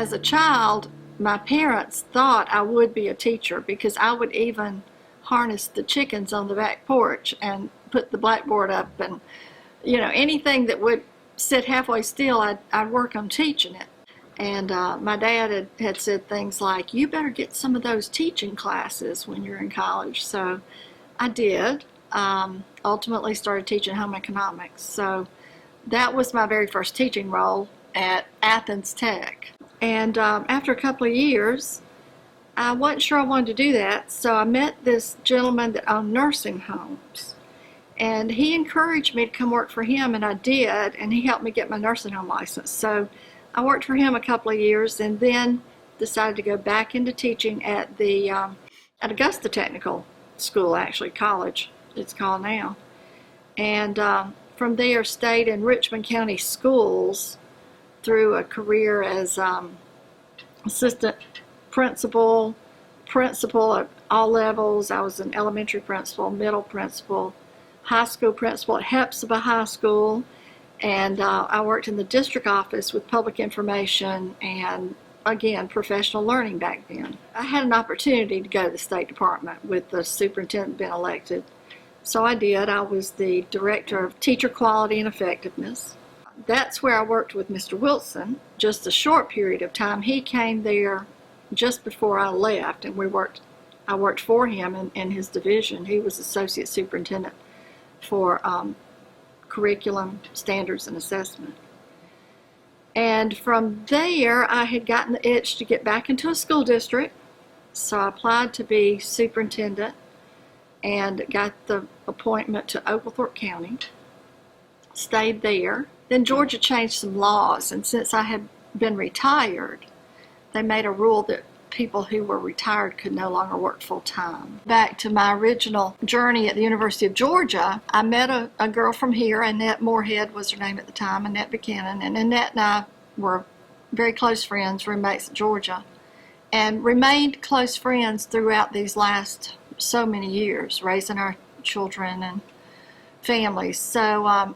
As a child, my parents thought I would be a teacher because I would even harness the chickens on the back porch and put the blackboard up, and anything that would sit halfway still, I'd work on teaching it. And my dad had said things like, you better get some of those teaching classes when you're in college. So I did. Ultimately started teaching home economics. So that was my very first teaching role at Athens Tech. And after a couple of years, I wasn't sure I wanted to do that, so I met this gentleman that owned nursing homes. And he encouraged me to come work for him, and I did, and he helped me get my nursing home license. So I worked for him a couple of years and then decided to go back into teaching at the at Augusta Technical School, actually, college it's called now. And from there stayed in Richmond County Schools through a career as assistant principal at all levels. I was an elementary principal, middle principal, high school principal at Hepzibah High School, and I worked in the district office with public information and, again, professional learning back then. I had an opportunity to go to the State Department with the superintendent being elected, so I did. I was the director of teacher quality and effectiveness. That's where I worked with Mr. Wilson just a short period of time. He came there just before I left, and I worked for him in his division. He was associate superintendent for curriculum, standards, and assessment. And from there, I had gotten the itch to get back into a school district, so I applied to be superintendent and got the appointment to Oglethorpe County, stayed there. Then Georgia changed some laws, and since I had been retired, they made a rule that people who were retired could no longer work full-time. Back to my original journey at the University of Georgia, I met a girl from here, Annette Moorhead was her name at the time, Annette Buchanan, and Annette and I were very close friends, roommates at Georgia, and remained close friends throughout these last so many years, raising our children and families. So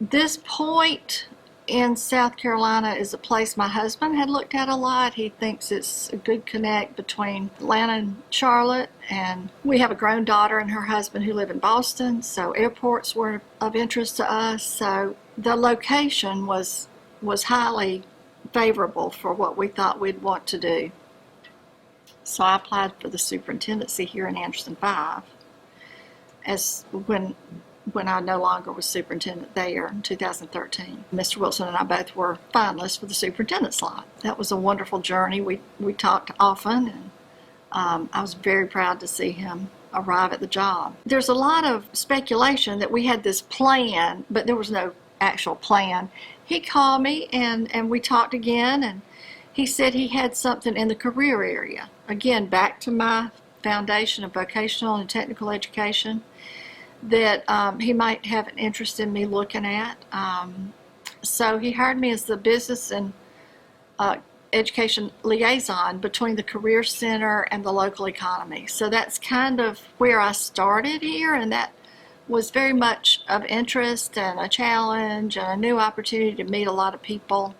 this point in South Carolina is a place my husband had looked at a lot. He thinks it's a good connect between Atlanta and Charlotte, and we have a grown daughter and her husband who live in Boston, so airports were of interest to us. So the location was highly favorable for what we thought we'd want to do. So I applied for the superintendency here in Anderson 5 as when I no longer was superintendent there in 2013. Mr. Wilson and I both were finalists for the superintendent slot. That was a wonderful journey. We talked often, and I was very proud to see him arrive at the job. There's a lot of speculation that we had this plan, but there was no actual plan. He called me and we talked again, and he said he had something in the career area. Again, back to my foundation of vocational and technical education, that he might have an interest in me looking at. So he hired me as the business and education liaison between the Career Center and the local economy. So that's kind of where I started here, and that was very much of interest and a challenge and a new opportunity to meet a lot of people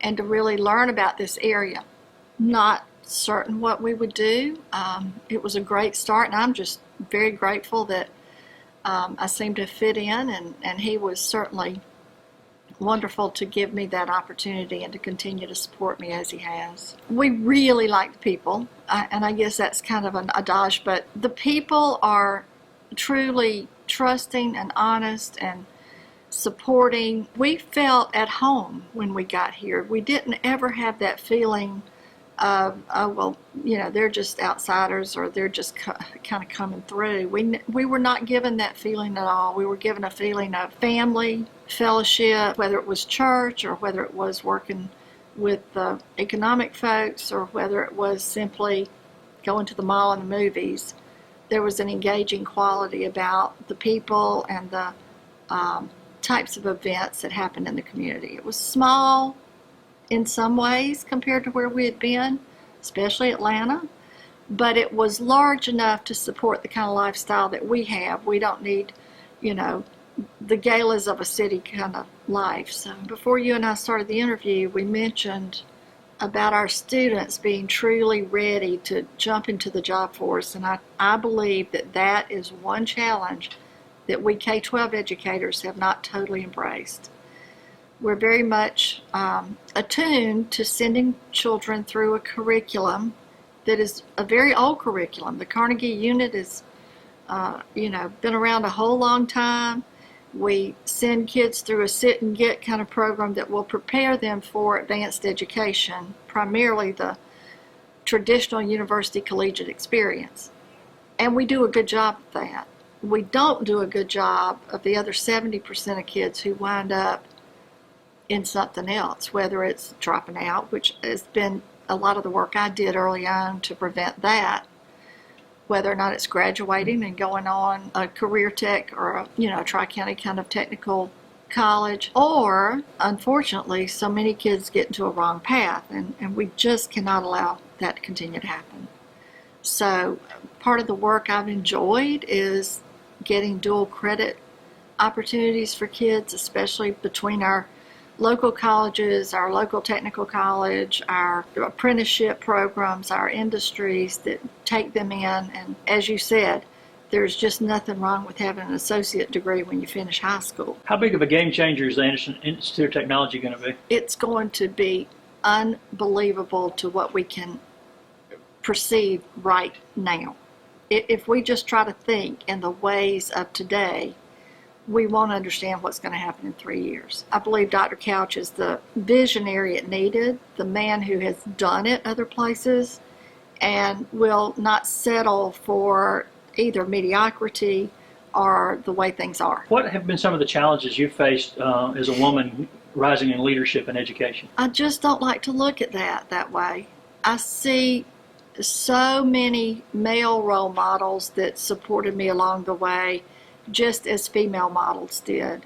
and to really learn about this area. Not certain what we would do. It was a great start, and I'm just very grateful that I seemed to fit in, and he was certainly wonderful to give me that opportunity and to continue to support me as he has. We really like the people, and I guess that's kind of an adage, but the people are truly trusting and honest and supporting. We felt at home when we got here. We didn't ever have that feeling of, oh, well, they're just outsiders, or they're just kind of coming through. We were not given that feeling at all. We were given a feeling of family, fellowship, whether it was church or whether it was working with the economic folks or whether it was simply going to the mall and the movies. There was an engaging quality about the people and the types of events that happened in the community. It was small in some ways compared to where we had been, especially Atlanta, but it was large enough to support the kind of lifestyle that we have. We don't need, the galas of a city kind of life. So before you and I started the interview, we mentioned about our students being truly ready to jump into the job force, and I believe that that is one challenge that we K-12 educators have not totally embraced. We're very much attuned to sending children through a curriculum that is a very old curriculum. The Carnegie Unit is, been around a whole long time. We send kids through a sit and get kind of program that will prepare them for advanced education, primarily the traditional university collegiate experience. And we do a good job of that. We don't do a good job of the other 70% of kids who wind up in something else, whether it's dropping out, which has been a lot of the work I did early on to prevent that, whether or not it's graduating and going on a career tech or a tri-county kind of technical college, or unfortunately so many kids get into a wrong path, and we just cannot allow that to continue to happen. So part of the work I've enjoyed is getting dual credit opportunities for kids, especially between our local colleges, our local technical college, our apprenticeship programs, our industries that take them in. And as you said, there's just nothing wrong with having an associate degree when you finish high school. How big of a game changer is the Institute of Technology going to be? It's going to be unbelievable to what we can perceive right now. If we just try to think in the ways of today, we won't understand what's going to happen in 3 years. I believe Dr. Couch is the visionary it needed, the man who has done it other places and will not settle for either mediocrity or the way things are. What have been some of the challenges you faced as a woman rising in leadership and education? I just don't like to look at that way. I see so many male role models that supported me along the way, just as female models did.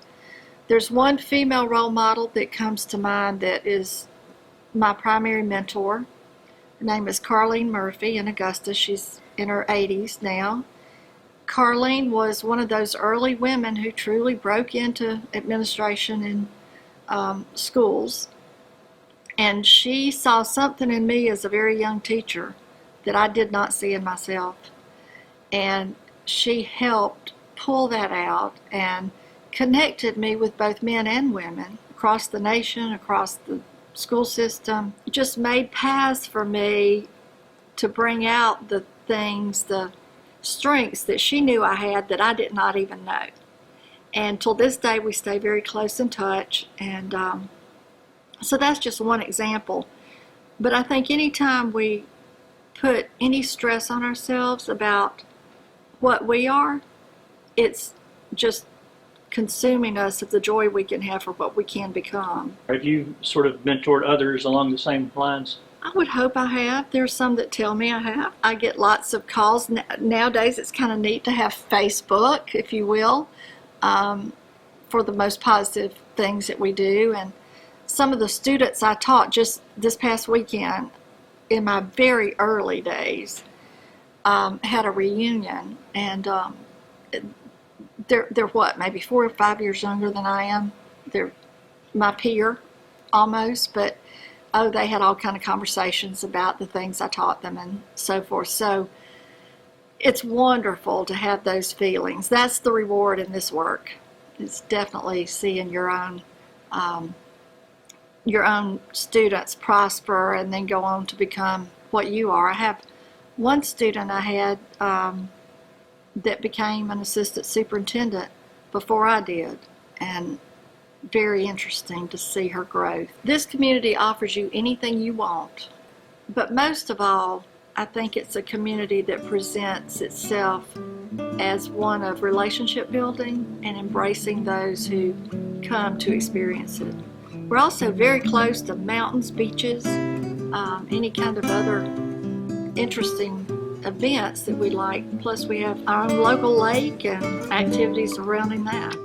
There's one female role model that comes to mind that is my primary mentor. Her name is Carlene Murphy in Augusta. She's in her 80s now. Carlene was one of those early women who truly broke into administration in schools. And she saw something in me as a very young teacher that I did not see in myself. And she helped pull that out and connected me with both men and women across the nation, across the school system. It just made paths for me to bring out the things, the strengths that she knew I had that I did not even know. And till this day, we stay very close in touch. And so that's just one example. But I think anytime we put any stress on ourselves about what we are, it's just consuming us of the joy we can have for what we can become. Have you sort of mentored others along the same lines? I would hope I have. There's some that tell me I have. I get lots of calls. Nowadays it's kind of neat to have Facebook, if you will, for the most positive things that we do. And some of the students I taught just this past weekend, in my very early days, had a reunion, and they're what, maybe 4 or 5 years younger than I am. They're my peer almost, but they had all kind of conversations about the things I taught them and so forth. So it's wonderful to have those feelings. That's the reward in this work. It's definitely seeing your own students prosper and then go on to become what you are. I have one student I had that became an assistant superintendent before I did, and very interesting to see her growth. This community offers you anything you want, but most of all, I think it's a community that presents itself as one of relationship building and embracing those who come to experience it. We're also very close to mountains, beaches, any kind of other interesting events that we like. Plus we have our own local lake and activities surrounding that.